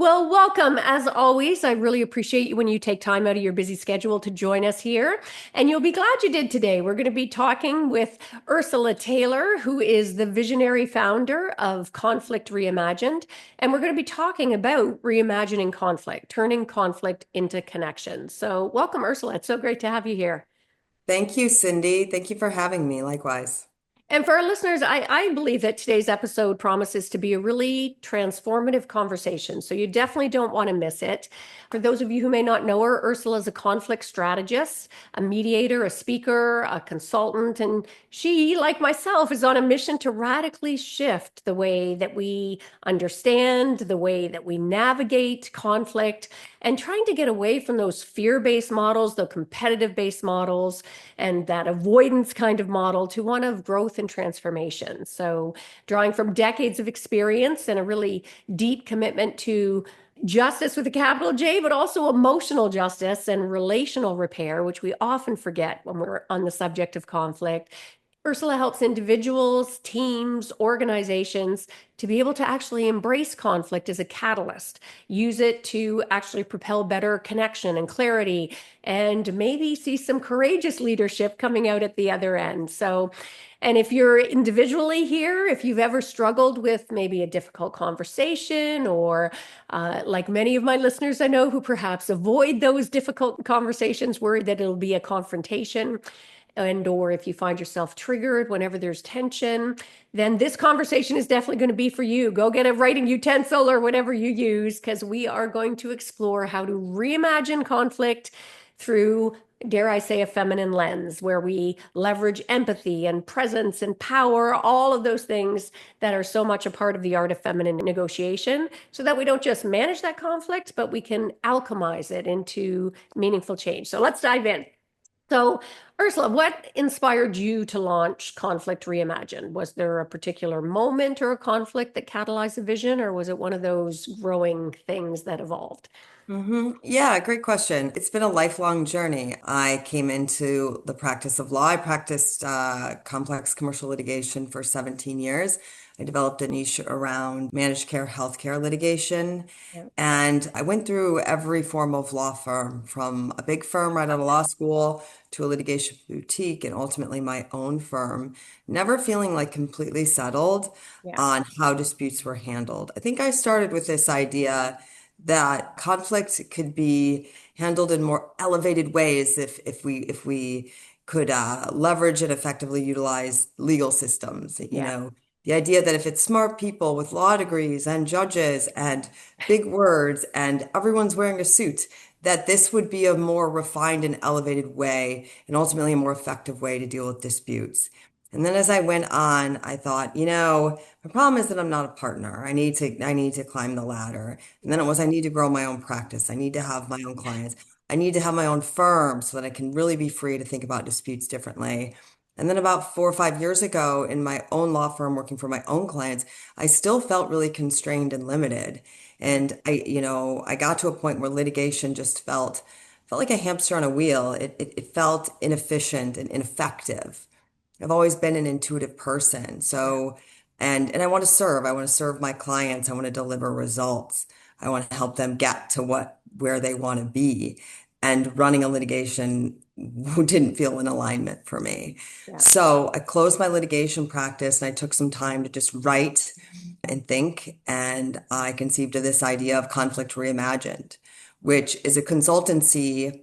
Well, welcome. As always, I really appreciate you when you take time out of your busy schedule to join us here. And you'll be glad you did today. We're going to be talking with Ursula Taylor, who is the visionary founder of Conflict Reimagined. And we're going to be talking about reimagining conflict, turning conflict into connection. So, welcome, Ursula. It's so great to have you here. Thank you, Cindy. Thank you for having me. Likewise. And for our listeners, I believe that today's episode promises to be a really transformative conversation. So you definitely don't want to miss it. For those of you who may not know her, Ursula is a conflict strategist, a mediator, a speaker, a consultant, and she, like myself, is on a mission to radically shift the way that we understand, the way that we navigate conflict, and trying to get away from those fear-based models, the competitive-based models, and that avoidance kind of model to one of growth and transformation. So, drawing from decades of experience and a really deep commitment to justice with a capital J, but also emotional justice and relational repair, which we often forget when we're on the subject of conflict. Ursula helps individuals, teams, organizations to be able to actually embrace conflict as a catalyst, use it to actually propel better connection and clarity, and maybe see some courageous leadership coming out at the other end. So, and if you're individually here, if you've ever struggled with maybe a difficult conversation, or like many of my listeners I know who perhaps avoid those difficult conversations, worried that it'll be a confrontation, and or if you find yourself triggered whenever there's tension, then this conversation is definitely going to be for you. Go get a writing utensil or whatever you use, because we are going to explore how to reimagine conflict through, dare I say, a feminine lens, where we leverage empathy and presence and power, all of those things that are so much a part of the art of feminine negotiation, so that we don't just manage that conflict, but we can alchemize it into meaningful change. So let's dive in. So, Ursula, what inspired you to launch Conflict Reimagined? Was there a particular moment or a conflict that catalyzed the vision, or was it one of those growing things that evolved? Yeah, great question. It's been a lifelong journey. I came into the practice of law. I practiced complex commercial litigation for 17 years. I developed a niche around managed care healthcare litigation. Yeah. And I went through every form of law firm, from a big firm right out of law school to a litigation boutique and ultimately my own firm, never feeling like completely settled Yeah. on how disputes were handled. I think I started with this idea that conflict could be handled in more elevated ways if we could leverage and effectively utilize legal systems. Yeah. The idea that if it's smart people with law degrees and judges and big words and everyone's wearing a suit, that this would be a more refined and elevated way and ultimately a more effective way to deal with disputes. And then as I went on, I thought, the problem is that I'm not a partner. I need to climb the ladder. And then it Yeah. was, I need to grow my own practice. I need to have my own clients. I need to have my own firm so that I can really be free to think about disputes differently. And then about 4 or 5 years ago, in my own law firm, working for my own clients, I still felt really constrained and limited. Yeah. And I got to a point where litigation just felt like a hamster on a wheel. It felt inefficient and ineffective. I've always been an intuitive person. Yeah. So, and I want to serve. I want to serve my clients. I want to deliver results. I want to help them get to where they want to be. And running a litigation didn't feel in alignment for me. Yeah. So I closed my litigation practice and I took some time to just write and think. And I conceived of this idea of Conflict Reimagined, which is a consultancy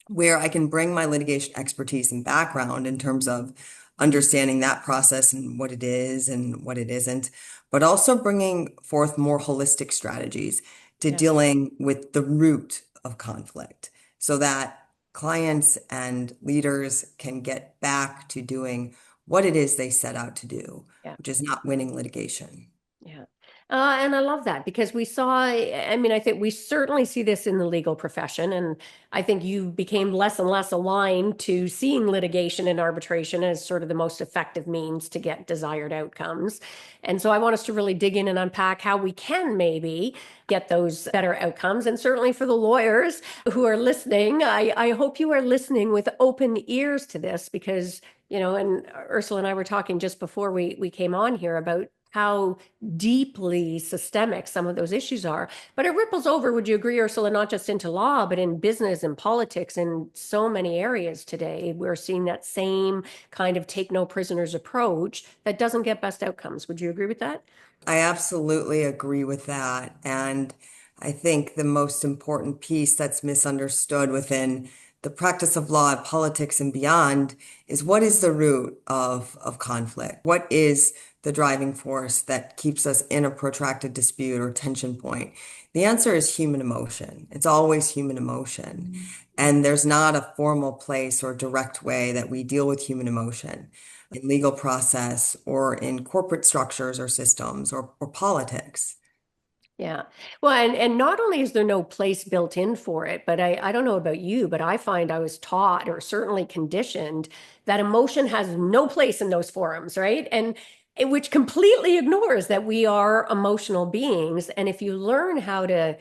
where I can bring my litigation expertise and background in terms of understanding that process and what it is and what it isn't, but also bringing forth more holistic strategies to Yeah. dealing with the root of conflict so that clients and leaders can get back to doing what it is they set out to do, Yeah. which is not winning litigation. Yeah. And I love that, because we saw, I mean, I think we certainly see this in the legal profession. And I think you became less and less aligned to seeing litigation and arbitration as sort of the most effective means to get desired outcomes. And so I want us to really dig in and unpack how we can maybe get those better outcomes. And certainly for the lawyers who are listening, I hope you are listening with open ears to this, because, and Ursula and I were talking just before we came on here about how deeply systemic some of those issues are. But it ripples over, would you agree, Ursula, not just into law, but in business and politics in so many areas today. We're seeing that same kind of take no prisoners approach that doesn't get best outcomes. Would you agree with that? I absolutely agree with that. And I think the most important piece that's misunderstood within the practice of law, politics, and beyond is what is the root of conflict? What is the driving force that keeps us in a protracted dispute or tension point? The answer is human emotion. It's always human emotion. And there's not a formal place or direct way that we deal with human emotion in legal process or in corporate structures or systems or politics. Yeah. Well, and not only is there no place built in for it, but I don't know about you, but I find I was taught or certainly conditioned that emotion has no place in those forums, right? And which completely ignores that we are emotional beings. And if you learn how to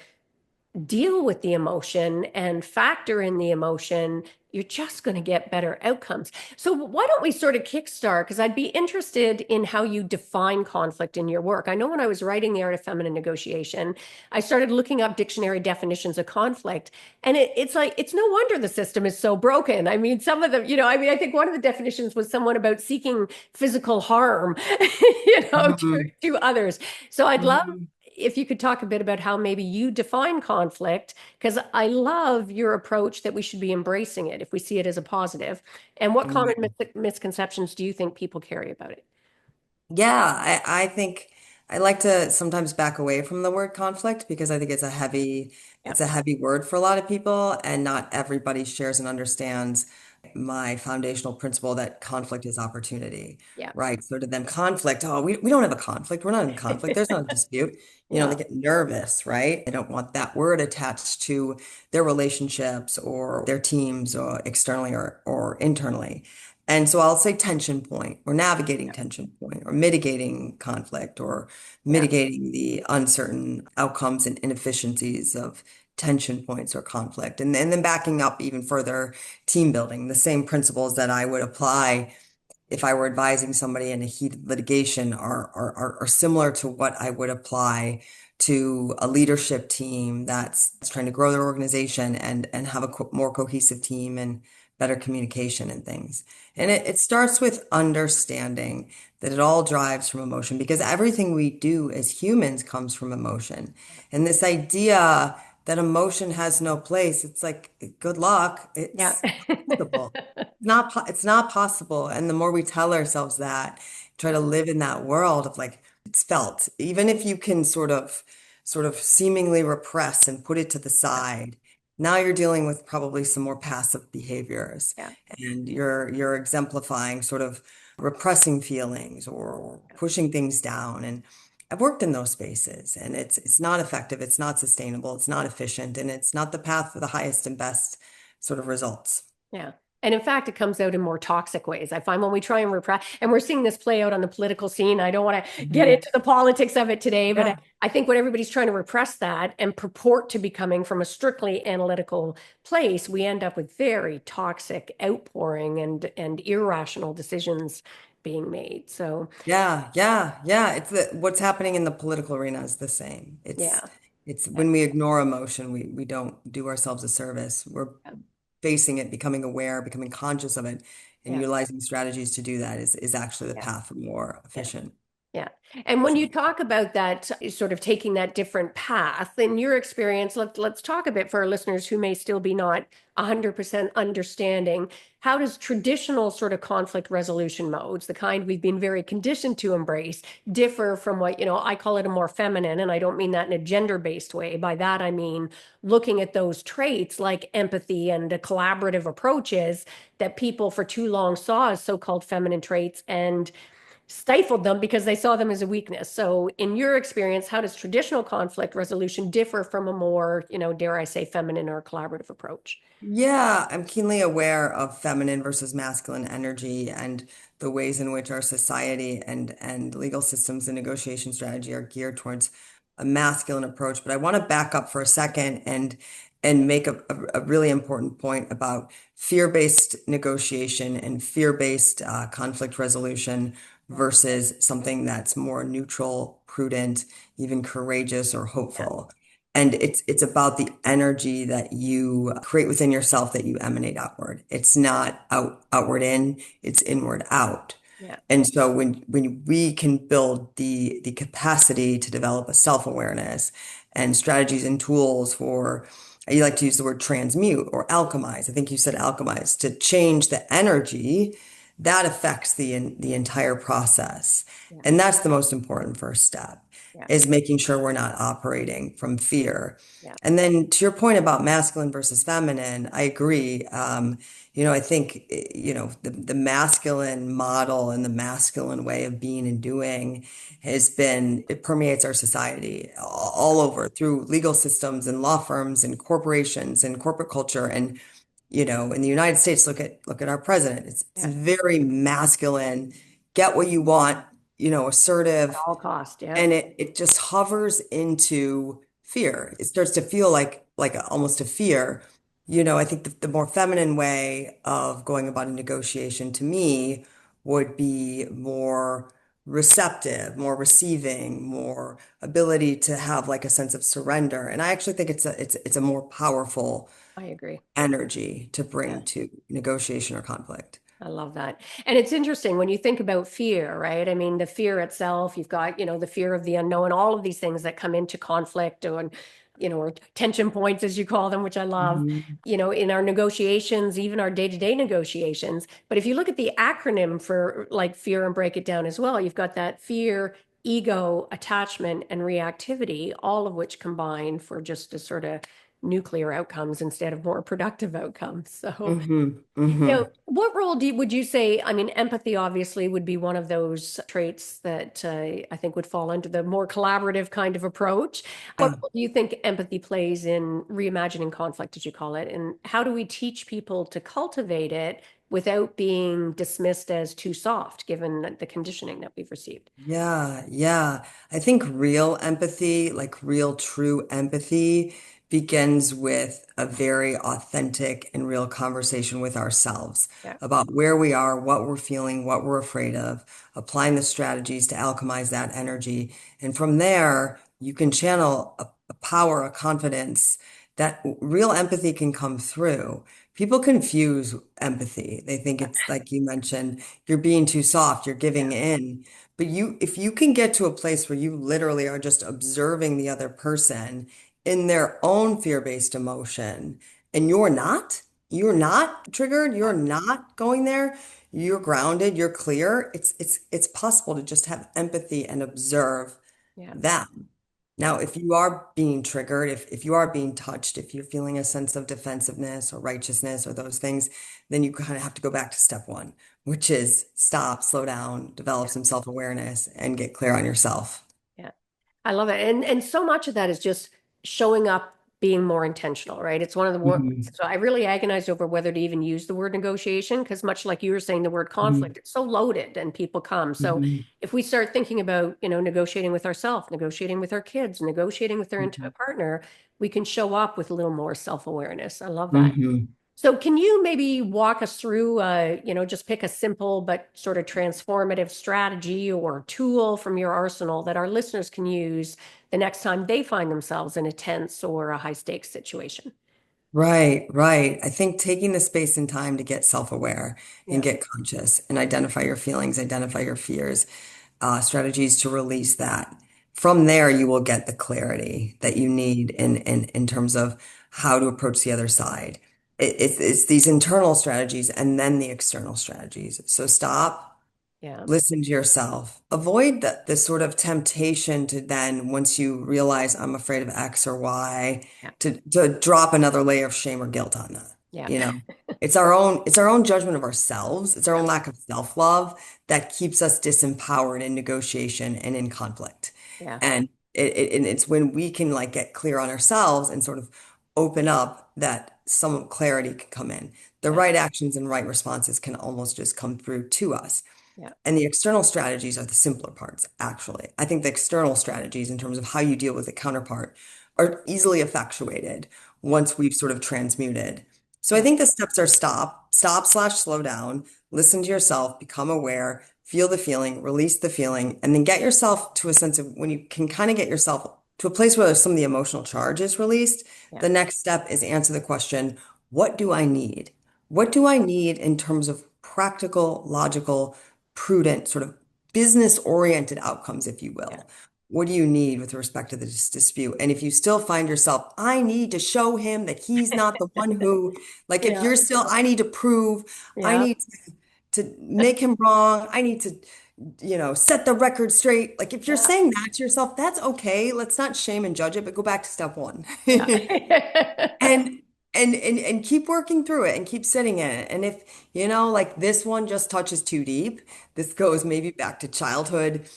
deal with the emotion and factor in the emotion, you're just going to get better outcomes. So why don't we sort of kickstart? Because I'd be interested in how you define conflict in your work. I know when I was writing The Art of Feminine Negotiation, I started looking up dictionary definitions of conflict. And it's like, it's no wonder the system is so broken. I mean, some of them, I think one of the definitions was someone about seeking physical harm, Mhm. to others. So I'd love Mhm. if you could talk a bit about how maybe you define conflict, because I love your approach that we should be embracing it if we see it as a positive. And what common misconceptions do you think people carry about it? Yeah, I think I like to sometimes back away from the word conflict because I think Yeah, it's a heavy word for a lot of people, and not everybody shares and understands my foundational principle that conflict is opportunity, yeah, right? So to them, conflict, oh, we don't have a conflict. We're not in conflict. There's no dispute. yeah, They get nervous, right? They don't want that word attached to their relationships or their teams or externally or internally. And so I'll say tension point or navigating tension point or mitigating conflict or yeah, mitigating the uncertain outcomes and inefficiencies of tension points or conflict. And then backing up even further, team building, the same principles that I would apply if I were advising somebody in a heated litigation are similar to what I would apply to a leadership team that's trying to grow their organization and have a more cohesive team and better communication and things. And it starts with understanding that it all drives from emotion because everything we do as humans comes from emotion. And this idea that emotion has no place, it's like, good luck. yeah, It's possible. It's not possible. And the more we tell ourselves that, try to live in that world of like it's felt, even if you can sort of seemingly repress and put it to the side, now you're dealing with probably some more passive behaviors yeah, and you're exemplifying sort of repressing feelings or pushing things down. And I've worked in those spaces and it's not effective, it's not sustainable, it's not efficient, and it's not the path for the highest and best sort of results. yeah. And in fact, it comes out in more toxic ways. I find when we try and repress, and we're seeing this play out on the political scene. I don't want to get Mhm. into the politics of it today, but Yeah. I think when everybody's trying to repress that and purport to be coming from a strictly analytical place, we end up with very toxic outpouring and irrational decisions being made. So, Yeah. What's happening in the political arena is the same. It's yeah, it's yeah, when we ignore emotion, we don't do ourselves a service. We're facing it, becoming aware, becoming conscious of it, and yeah, utilizing strategies to do that is actually the yeah, path for more yeah. efficient. Yeah. And when you So talk about that, sort of taking that different path, in your experience, let's talk a bit for our listeners who may still be not 100% understanding. How does traditional sort of conflict resolution modes, the kind we've been very conditioned to embrace, differ from what, I call it a more feminine, and I don't mean that in a gender-based way. By that, I mean looking at those traits like empathy and collaborative approaches that people for too long saw as so-called feminine traits and stifled them because they saw them as a weakness. So, in your experience, how does traditional conflict resolution differ from a more, dare I say, feminine or collaborative approach? yeah, I'm keenly aware of feminine versus masculine energy and the ways in which our society and legal systems and negotiation strategy are geared towards a masculine approach. But I want to back up for a second and make a really important point about fear-based negotiation and fear-based conflict resolution Yeah. versus something that's more neutral, prudent, even courageous or Yeah. hopeful. And it's about the energy that you create within yourself that you emanate outward. It's not outward in, it's inward out. Yeah. And so when we can build the capacity to develop a self-awareness and strategies and tools for, you like to use the word transmute or alchemize. I think you said alchemize to change the energy that affects the entire process. Yeah. And that's the most important first step Yeah. is making sure we're not operating from fear. Yeah. And then to your point about masculine versus feminine, I agree. I think, the masculine model and the masculine way of being and doing it permeates our society all over through legal systems and law firms and corporations and corporate culture. And, in the United States, look at our president. It's Yeah. very masculine, get what you want, At assertive, all cost. Yeah. and it just hovers into fear. It starts to feel like almost a fear. I think the more feminine way of going about a negotiation to me would be more receptive, more receiving, more ability to have like a sense of surrender. And I actually think it's a more powerful I agree. energy to Yeah. bring to negotiation or conflict. I love that. And it's interesting when you think about fear, right? I mean, the fear itself, you've got, the fear of the unknown, all of these things that come into conflict or tension points, as you call them, which I love, Mhm. in our negotiations, even our day-to-day negotiations. But if you look at the acronym for like fear and break it down as well, you've got that fear, ego, attachment, and reactivity, all of which combine for just a sort of nuclear outcomes instead of more productive outcomes. So, Hmm. Hmm. what role would you say? I mean, empathy obviously would be one of those traits that I think would fall under the more collaborative kind of approach. What Yeah. role do you think empathy plays in reimagining conflict, as you call it? And how do we teach people to cultivate it without being dismissed as too soft, given the conditioning that we've received? Yeah, yeah. I think real empathy, like real true empathy, begins with a very authentic and real conversation with ourselves Yeah, about where we are, what we're feeling, what we're afraid of, applying the strategies to alchemize that energy. And from there, you can channel a power, a confidence that real empathy can come through. People confuse empathy. They think it's like you mentioned, you're being too soft, you're yeah, giving in. But if you can get to a place where you literally are just observing the other person in their own fear-based emotion, and you're not triggered, yeah, you're not going there, you're grounded, you're clear, it's possible to just have empathy and observe yeah, them. Now, yeah, if you are being triggered, if you are being touched, if you're feeling a sense of defensiveness or righteousness or those things, then you kind of have to go back to step one, which is stop, slow down, develop yeah. some self-awareness, and get clear on yourself. Yeah. I love it. And so much of that is just showing up, being more intentional, right? It's one of the words. Mhm. So I really agonized over whether to even use the word negotiation because much like you were saying, the word Mhm. conflict, it's so loaded and people come. So Mhm. if we start thinking about, negotiating with ourselves, negotiating with our kids, negotiating with their Mhm. intimate partner, we can show up with a little more self-awareness. I love that. Mhm. So can you maybe walk us through, just pick a simple but sort of transformative strategy or tool from your arsenal that our listeners can use the next time they find themselves in a tense or a high stakes situation? Right, right. I think taking the space and time to get self-aware and Yeah, get conscious and identify your feelings, identify your fears, strategies to release that. From there, you will get the clarity that you need in terms of how to approach the other side. It's these internal strategies and then the external strategies. So stop. yeah, Listen to yourself. Avoid the sort of temptation to then, once you realize I'm afraid of X or Y, yeah, to drop another layer of shame or guilt on that. yeah, You know, it's our own judgment of ourselves. It's our own lack of self-love that keeps us disempowered in negotiation and in conflict. yeah, And it's when we can like get clear on ourselves and sort of open up that some clarity can come in. The yeah, right actions and right responses can almost just come through to us. yeah, And the external strategies are the simpler parts, actually. I think the external strategies, in terms of how you deal with the counterpart, are easily effectuated once we've sort of transmuted. So I yeah, think the steps are stop slash slow down, listen to yourself, become aware, feel the feeling, release the feeling, and then get yourself to a sense of when you can kind of get yourself to a place where some of the emotional charge is released. Yeah. The next step is answer the question, what do I need? What do I need in terms of practical, logical, prudent, sort of business-oriented outcomes, if you Yeah. will? What do you need with respect to this dispute? And if you still find yourself, I need to show him that he's not the one who, like, if Yeah. you're still, I need to prove, I Yeah. need to make him wrong, I need to, set the record straight. Like, if you're Yeah. saying that to yourself, that's okay. Let's not shame and judge it, but go back to step one. Yeah. And and keep working through it and keep sitting in it. And if, like this one just touches too deep, this goes maybe back to childhood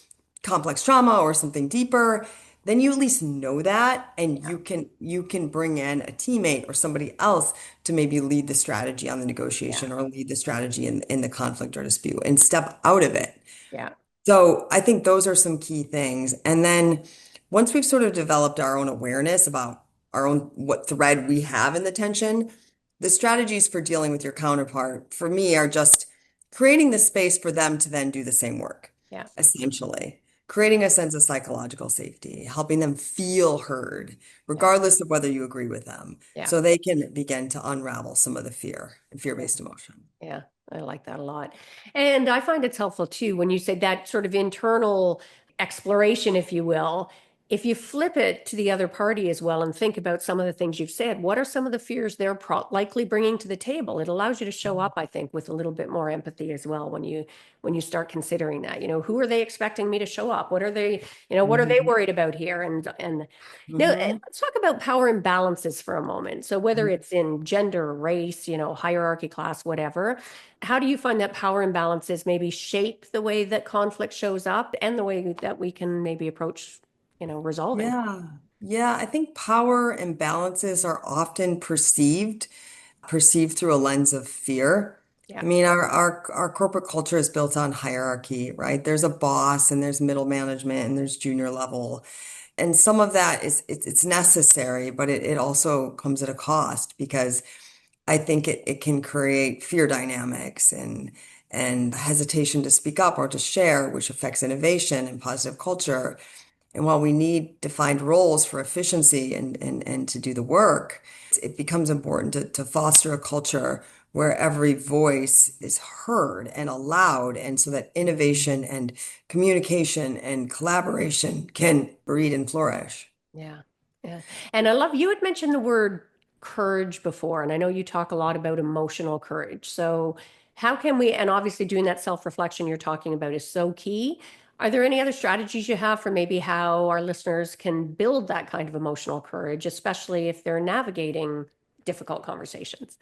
complex trauma or something deeper, then you at least know that and Yeah. you can bring in a teammate or somebody else to maybe lead the strategy on the Yeah. negotiation or lead the strategy in the conflict or dispute and step out of it. Yeah. So I think those are some key things. And then once we've sort of developed our own awareness about our own what thread we have in the tension, the strategies for dealing with your counterpart for me are just creating the space for them to then do the same work, Yeah. essentially. Creating a sense of psychological safety, helping them feel heard, Yeah. regardless of whether you agree with them, Yeah. so they can begin to unravel some of the fear and Yeah. fear-based emotion. Yeah, I like that a lot. And I find it's helpful too when you say that sort of internal exploration, if you will. If you flip it to the other party as well and think about some of the things you've said, what are some of the fears they're likely bringing to the table? It allows you to show up, I think, with a little bit more empathy as well when you start considering that. Who are they expecting me to show up? What are they Mhm. worried about here? And now, Mhm. let's talk about power imbalances for a moment. So whether Mhm. it's in gender, race, hierarchy, class, whatever, how do you find that power imbalances maybe shape the way that conflict shows up and the way that we can maybe approach, resolving? Yeah. Yeah, I think power imbalances are often perceived through a lens of fear. Yeah, I mean, our corporate culture is built on hierarchy, right? There's a boss and there's middle management and there's junior level. And some of that it's necessary, but it also comes at a cost because I think it can create fear dynamics and hesitation to speak up or to share, which affects innovation and positive culture. And while we need defined roles for efficiency and to do the work, it becomes important to foster a culture where every voice is heard and allowed, and so that innovation and communication and collaboration can breed and flourish. yeah, yeah. And I love you had mentioned the word courage before, and I know you talk a lot about emotional courage. So how can we, and obviously doing that self-reflection you're talking about is so key. Are there any other strategies you have for maybe how our listeners can build that kind of emotional courage, especially if they're navigating difficult conversations?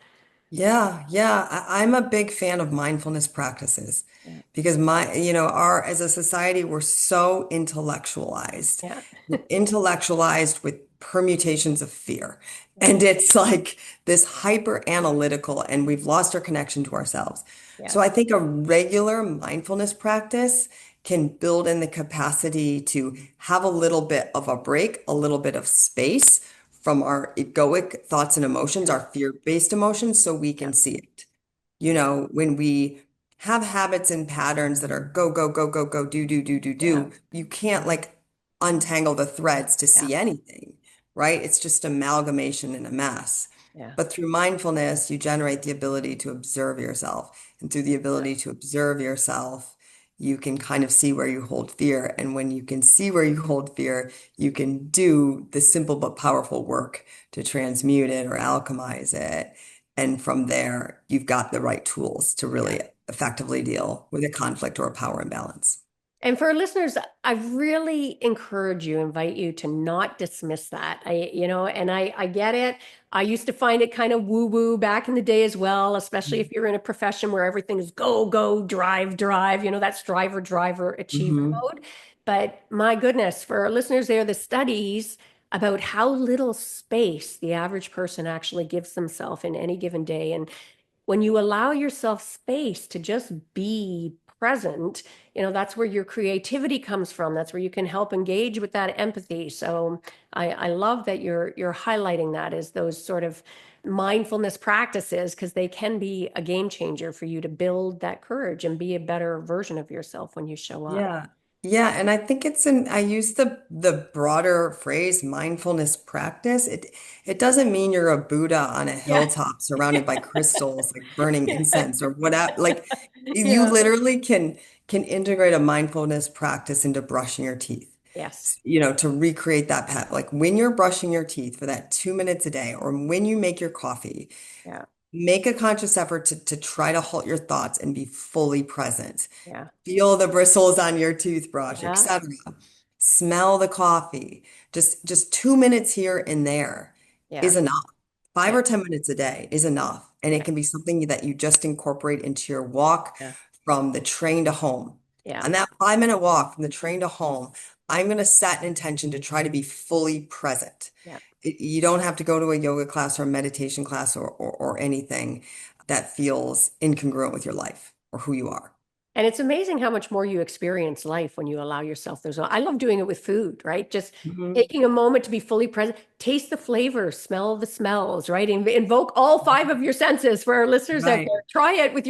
Yeah, yeah. I'm a big fan of mindfulness practices Yeah. because as a society, we're so intellectualized. Yeah. We're intellectualized with permutations of fear. Yeah. And it's like this hyper analytical, and we've lost our connection to ourselves. Yeah. So I think a regular mindfulness practice can build in the capacity to have a little bit of a break, a little bit of space from our egoic thoughts and emotions, Yeah. our fear-based emotions, so we Yeah. can see it. When we have habits and patterns that are go, go, go, go, go, do, do, do, do, Yeah. do, you can't like untangle the threads to Yeah. see anything, right? It's just amalgamation and a mess. Yeah. But through mindfulness, you generate the ability to observe yourself. And through the ability to observe yourself, you can kind of see where you hold fear. And when you can see where you hold fear, you can do the simple but powerful work to transmute it or alchemize it. And from there, you've got the right tools to Yeah. really effectively deal with a conflict or a power imbalance. And for our listeners, I really encourage you, invite you to not dismiss that. And I get it. I used to find it kind of woo-woo back in the day as well, especially if you're in a profession where everything is go, go, drive, drive, that's driver, driver, achiever Hmm. mode. But my goodness, for our listeners there, the studies about how little space the average person actually gives themselves in any given day. And when you allow yourself space to just be present, that's where your creativity comes from. That's where you can help engage with that empathy. So I love that you're highlighting that as those sort of mindfulness practices, because they can be a game changer for you to build that courage and be a better version of yourself when you show up. Yeah. Yeah, and I think I use the broader phrase mindfulness practice. It doesn't mean you're a Buddha on a Yeah. hilltop surrounded by crystals, like burning incense or whatever. Like you Yeah. literally can integrate a mindfulness practice into brushing your teeth. Yes. To recreate that path. Like when you're brushing your teeth for that 2 minutes a day, or when you make your coffee, Yeah. make a conscious effort to try to halt your thoughts and be fully present. Yeah. Feel the bristles on your toothbrush, Yeah. etc. Smell the coffee. Just 2 minutes here and there Yeah. is enough. Five Yeah. or 10 minutes a day is enough. And it Yeah. can be something that you just incorporate into your walk Yeah. from the train to home. Yeah. On that 5-minute walk from the train to home, I'm going to set an intention to try to be fully present. Yeah. You don't have to go to a yoga class or a meditation class or anything that feels incongruent with your life or who you are. And it's amazing how much more you experience life when you allow yourself those. I love doing it with food, right? Just Mhm. taking a moment to be fully present, taste the flavors, smell the smells, right? Invoke all five of your senses for our listeners out Right. there. Try it with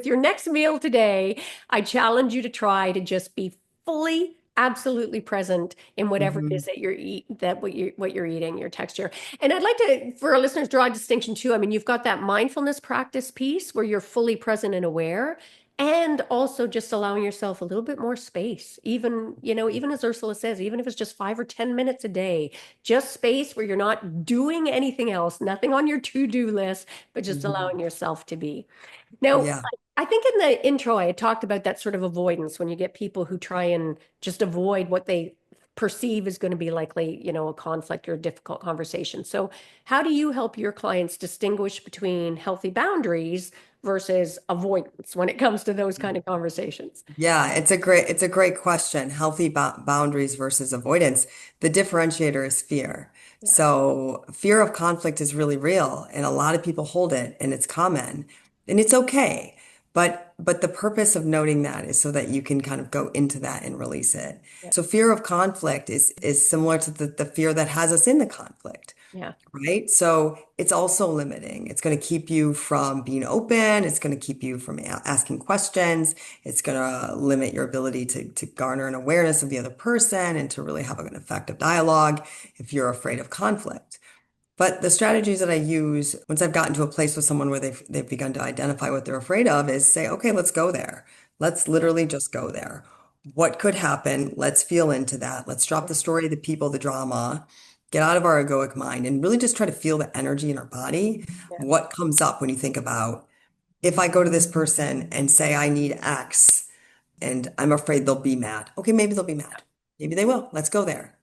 your next meal today. I challenge you to try to just be fully, absolutely present in whatever it is Mhm. that what you're eating, your texture. And I'd like to, for our listeners, draw a distinction too. I mean, you've got that mindfulness practice piece where you're fully present and aware, and also just allowing yourself a little bit more space, even as Ursula says, even if it's just 5 or 10 minutes a day, just space where you're not doing anything else, nothing on your to-do list, but just Mhm. allowing yourself to be. Now, Yeah. I think in the intro, I had talked about that sort of avoidance when you get people who try and just avoid what they perceive is going to be likely, a conflict or a difficult conversation. So, how do you help your clients distinguish between healthy boundaries versus avoidance when it comes to those kind of conversations? Yeah, it's a great question. Healthy boundaries versus avoidance. The differentiator is fear. Yeah, So fear of conflict is really real, and a lot of people hold it, and it's common, and it's okay. But the purpose of noting that is so that you can kind of go into that and release it. yeah, So fear of conflict is similar to the fear that has us in the conflict. yeah, Right? So it's also limiting. It's going to keep you from being open. It's going to keep you from asking questions. It's going to limit your ability to garner an awareness of the other person and to really have an effective dialogue if you're afraid of conflict. But the strategies that I use once I've gotten to a place with someone where they've begun to identify what they're afraid of is say, okay, let's go there. Let's literally just go there. What could happen? Let's feel into that. Let's drop the story, the people, the drama, get out of our egoic mind and really just try to feel the energy in our body. yeah, What comes up when you think about if I go to this person and say I need X, and I'm afraid they'll be mad. Okay, maybe they'll be mad. Maybe they will. Let's go there.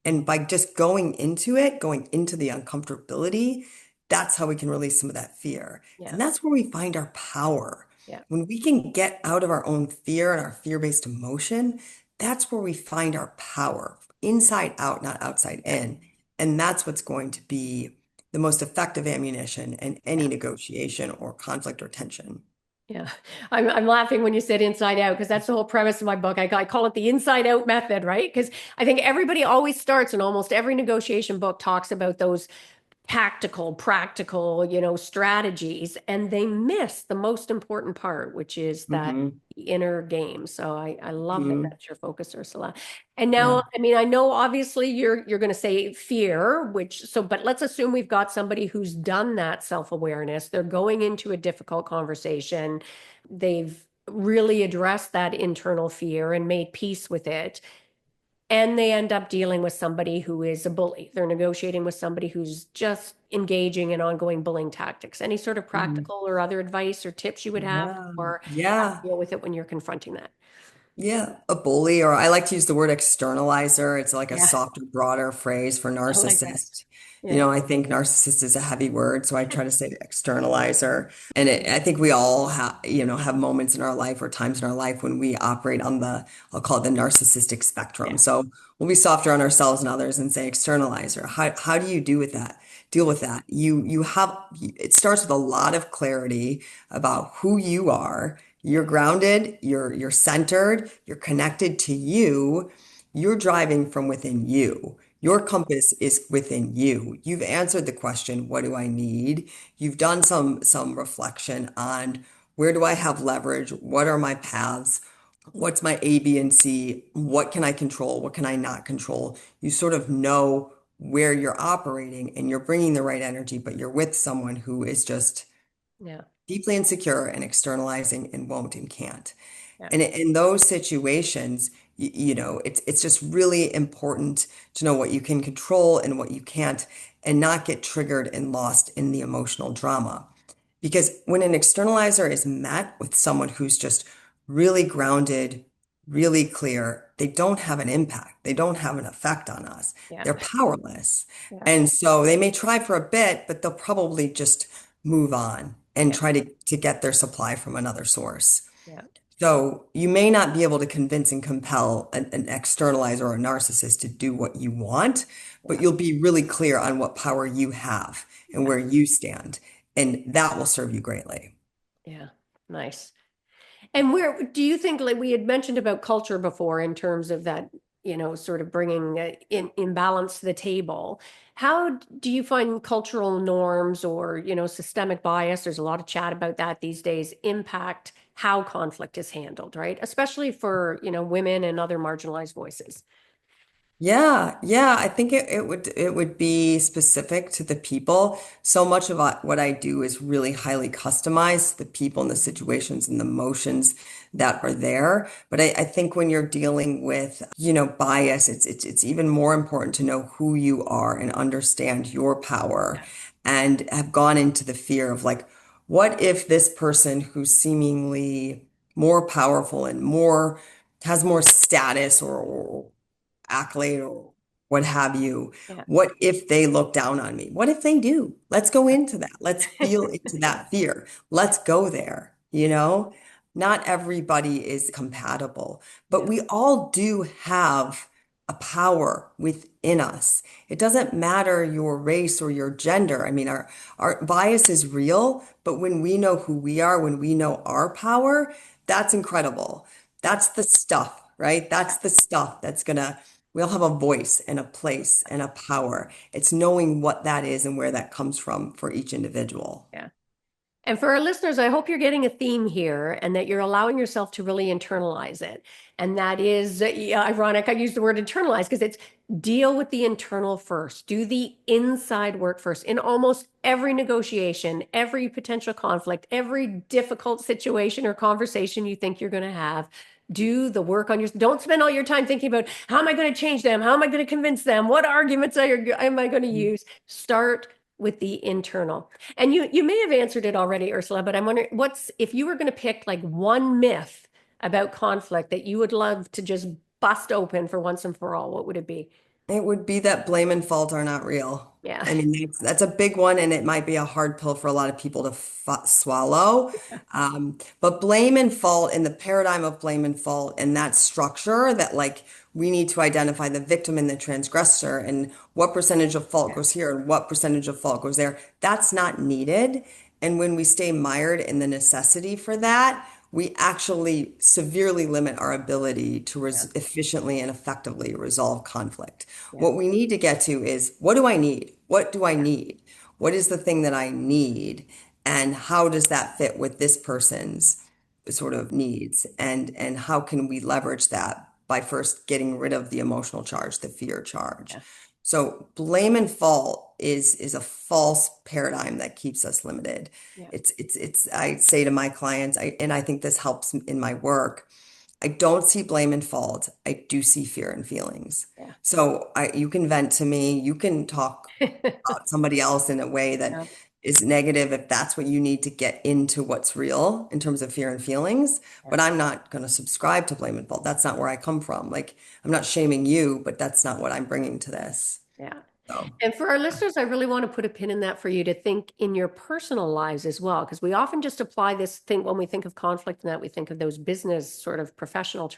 And by just going into it, going into the uncomfortability, that's how we can release some of that fear. yeah, And that's where we find our power. yeah, When we can get out of our own fear and our fear-based emotion, that's where we find our power, inside out, not outside yeah, in. And that's what's going to be the most effective ammunition in any yeah. negotiation or conflict or tension. Yeah, I'm laughing when you said inside out, because that's the whole premise of my book. I call it the inside out method, right? Because I think everybody always starts, and almost every negotiation book talks about those tactical, practical, strategies, and they miss the most important part, which is that Hmm. inner game. So I love that Hmm. that's your focus, Ursula. And now, Yeah. I mean, I know obviously you're going to say fear, but let's assume we've got somebody who's done that self-awareness. They're going into a difficult conversation. They've really addressed that internal fear and made peace with it, and they end up dealing with somebody who is a bully. They're negotiating with somebody who's just engaging in ongoing bullying tactics. Any sort of Mhm. practical or other advice or tips you would have Yeah. for how to Yeah. deal with it when you're confronting that? Yeah. A bully, or I like to use the word externalizer. It's like a Yeah, softer, broader phrase for I like that. narcissist. Yeah, I think narcissist is a heavy word, so I try to say externalizer. And I think we all have moments in our life or times in our life when we operate on I'll call it the narcissistic spectrum. yeah, So we'll be softer on ourselves and others and say externalizer. How do you do with that? Deal yeah, with that. It starts with a lot of clarity about who you are. You're grounded, you're centered, you're connected to you, you're driving from within you. Yeah. Your compass is within you. You've answered the question, what do I need? You've done some reflection on where do I have leverage? What are my paths? What's my A, B, and C? What can I control? What can I not control? You sort of know where you're operating and you're bringing the right energy, but you're with someone who is just Yeah. deeply insecure and externalizing and won't and can't. Yeah. And in those situations, it's just really important to know what you can control and what you can't, and not get triggered and lost in the emotional drama. Because when an externalizer is met with someone who's just really grounded, really clear, they don't have an impact. They don't have an effect on us. Yeah. They're powerless. Yeah. And so they may try for a bit, but they'll probably just move on and Yeah. try to get their supply from another source. Yeah. So you may not be able to convince and compel an externalizer or a narcissist to do what you want, but Yeah. you'll be really clear on what power you have and Yeah. where you stand, and that will serve you greatly. Yeah. Nice. And where do you think, like we had mentioned about culture before, in terms of that, sort of bringing in balance to the table? How do you find cultural norms or, systemic bias? There's a lot of chat about that these days, impact how conflict is handled, right? Especially for, women and other marginalized voices. Yeah, yeah, I think it would be specific to the people. So much of what I do is really highly customized to the people and the situations and the emotions that are there. But I think when you're dealing with, bias, it's even more important to know who you are and understand your power Yeah. and have gone into the fear of like, what if this person who's seemingly more powerful and more has more status or accolade or what have you. Yeah. What if they look down on me? What if they do? Let's go into that. Let's feel into that fear. Let's go there, Not everybody is compatible, but Yeah. we all do have a power within us. It doesn't matter your race or your gender. I mean, our bias is real, but when we know who we are, when we know our power, that's incredible. That's the stuff, right? That's the stuff that's gonna, we all have a voice and a place and a power. It's knowing what that is and where that comes from for each individual. Yeah. And for our listeners, I hope you're getting a theme here and that you're allowing yourself to really internalize it. And that is yeah, ironic. I use the word internalize because it's deal with the internal first, do the inside work first. In almost every negotiation, every potential conflict, every difficult situation or conversation you think you're going to have, do the work on your, don't spend all your time thinking about how am I going to change them? How am I going to convince them? What arguments am I going to use? Start with the internal. And you may have answered it already, Ursula, but I'm wondering what's if you were going to pick like one myth about conflict that you would love to just bust open for once and for all, what would it be? It would be that blame and fault are not real. Yeah. I mean, that's a big one, and it might be a hard pill for a lot of people to f swallow. But blame and fault, in the paradigm of blame and fault, and that structure that like we need to identify the victim and the transgressor, and what percentage of fault Yeah. goes here and what percentage of fault goes there. That's not needed. And when we stay mired in the necessity for that, we actually severely limit our ability to Yeah. efficiently and effectively resolve conflict. Yeah. What we need to get to is what do I need? What do I need? What is the thing that I need? And how does that fit with this person's sort of needs? And how can we leverage that by first getting rid of the emotional charge, the fear charge? Yeah. So blame and fault is a false paradigm that keeps us limited. Yeah. It's I say to my clients, and I think this helps in my work, I don't see blame and fault. I do see fear and feelings. Yeah. So you can vent to me, you can talk about somebody else in a way that Yeah. is negative if that's what you need to get into what's real in terms of fear and feelings. Yeah. But I'm not going to subscribe to blame and fault. That's not where I come from. Like, I'm not shaming you, but that's not what I'm bringing to this. Yeah. So, And for our listeners, I really want to put a pin in that for you to think in your personal lives as well, because we often just apply this thing when we think of conflict and that we think of those business sort of professional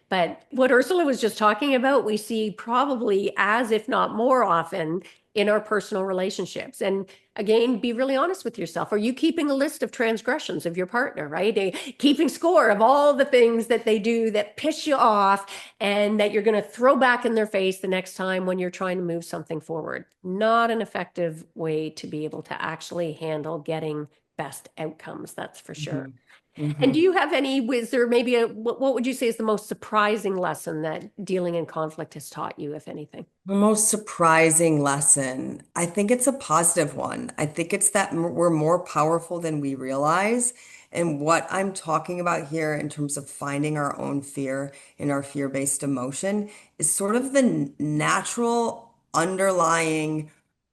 But what Ursula was just talking about, we see probably as if not more often in our personal relationships. And again, be really honest with yourself. Are you keeping a list of transgressions of your partner, right? Keeping score of all the things that they do that piss you off and that you're going to throw back in their face the next time when you're trying to move something forward. Not an effective way to be able to actually handle getting best outcomes, that's for sure. Mhm. And do Mhm. you have any, was there maybe what would you say is the most surprising lesson that dealing in conflict has taught you, if anything? The most surprising lesson, I think it's a positive one. I think it's that we're more powerful than we realize. And what I'm talking about here in terms of finding our own fear in our fear-based emotion is sort of the natural underlying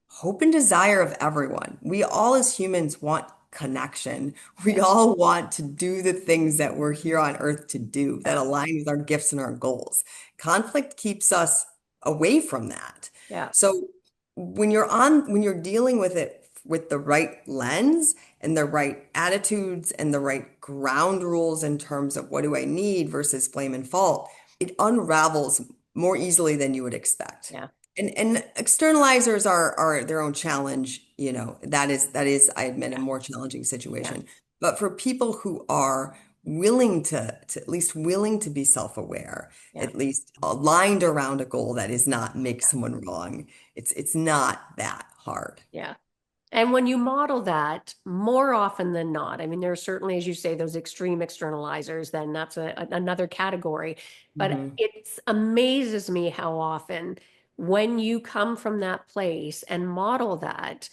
hope and desire of everyone. We all as humans want connection. We Yeah, all want to do the things that we're here on earth to do that yeah, align with our gifts and our goals. Conflict keeps us away from that. yeah, So when you're dealing with it with the right lens and the right attitudes and the right ground rules in terms of what do I need versus blame and fault, it unravels more easily than you would expect. yeah, And externalizers are their own challenge, that is, I admit, a yeah, more challenging yeah, situation. But for people who are willing to at least willing to be self-aware, yeah, at least aligned around a goal that is not make someone wrong, it's not that hard. yeah. And when you model that more often than not, I mean, there are certainly, as you say, those extreme externalizers, then that's another category. But Hmm. it amazes me how often when you come from that place and model that,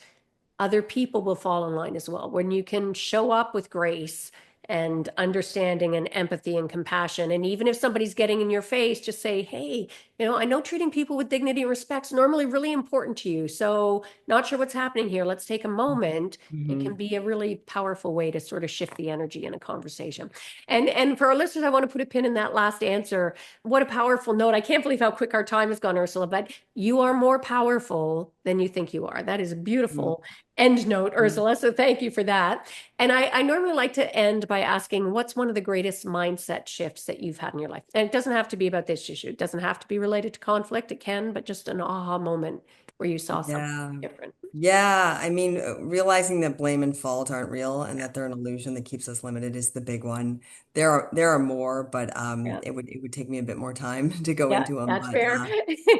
other people will fall in line as well. When you can show up with grace and understanding and empathy and compassion. And even if somebody's getting in your face, just say, hey, I know treating people with dignity and respect is normally really important to you. So not sure what's happening here. Let's take a moment. It can Hmm. be a really powerful way to sort of shift the energy in a conversation. And for our listeners, I want to put a pin in that last answer. What a powerful note. I can't believe how quick our time has gone, Ursula, but you are more powerful than you think you are. That is a beautiful end note, Ursula. So thank you for that. And I normally like to end by asking, what's one of the greatest mindset shifts that you've had in your life? And it doesn't have to be about this issue. It doesn't have to be related to conflict. It can, but just an aha moment where you saw something Yeah. different. Yeah. I mean, realizing that blame and fault aren't real and that they're an illusion that keeps us limited is the big one. There are more, but Yeah. it would take me a bit more time to go Yeah, into them. that's But fair.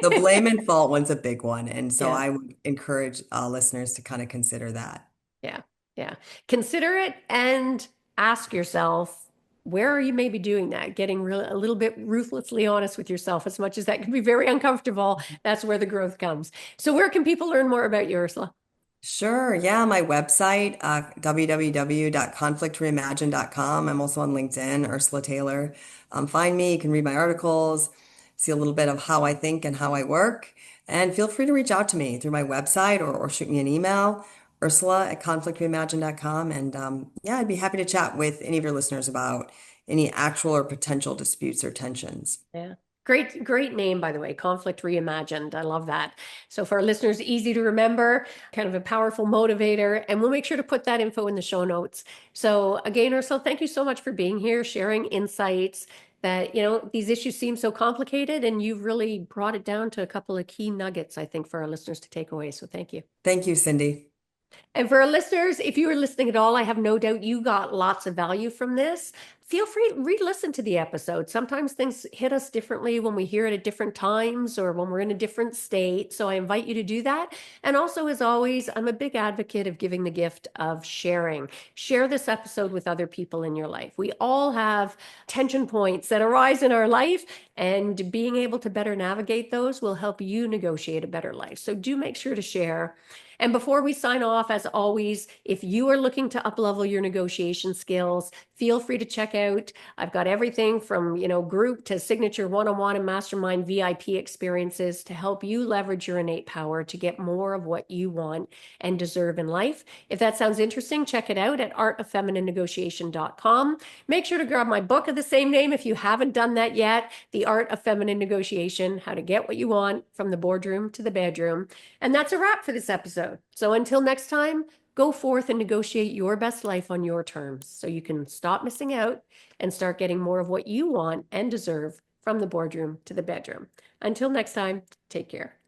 the blame and fault one's a big one. And so Yeah. I would encourage listeners to kind of consider that. Yeah. Yeah. Consider it and ask yourself, where are you maybe doing that? Getting really a little bit ruthlessly honest with yourself, as much as that can be very uncomfortable. That's where the growth comes. So where can people learn more about you, Ursula? Sure. Yeah. My website, www.conflictreimagine.com. I'm also on LinkedIn, Ursula Taylor. Find me. You can read my articles, see a little bit of how I think and how I work. And feel free to reach out to me through my website or shoot me an email, Ursula@conflictreimagine.com. And yeah, I'd be happy to chat with any of your listeners about any actual or potential disputes or tensions. Yeah. Great, great name, by the way, Conflict Reimagined. I love that. So for our listeners, easy to remember, kind of a powerful motivator. And we'll make sure to put that info in the show notes. So again, Ursula, thank you so much for being here, sharing insights that, these issues seem so complicated and you've really brought it down to a couple of key nuggets, I think, for our listeners to take away. So thank you. Thank you, Cindy. And for our listeners, if you were listening at all, I have no doubt you got lots of value from this. Feel free to re-listen to the episode. Sometimes things hit us differently when we hear it at different times or when we're in a different state. So I invite you to do that. And also, as always, I'm a big advocate of giving the gift of sharing. Share this episode with other people in your life. We all have tension points that arise in our life, and being able to better navigate those will help you negotiate a better life. So do make sure to share. And before we sign off, as always, if you are looking to uplevel your negotiation skills, feel free to check out. I've got everything from, group to signature one-on-one and mastermind VIP experiences to help you leverage your innate power to get more of what you want and deserve in life. If that sounds interesting, check it out at artoffemininenegotiation.com. Make sure to grab my book of the same name if you haven't done that yet, The Art of Feminine Negotiation, How to Get What You Want from the Boardroom to the Bedroom. And that's a wrap for this episode. So until next time, go forth and negotiate your best life on your terms so you can stop missing out and start getting more of what you want and deserve from from the boardroom to the bedroom. Until next time, take care.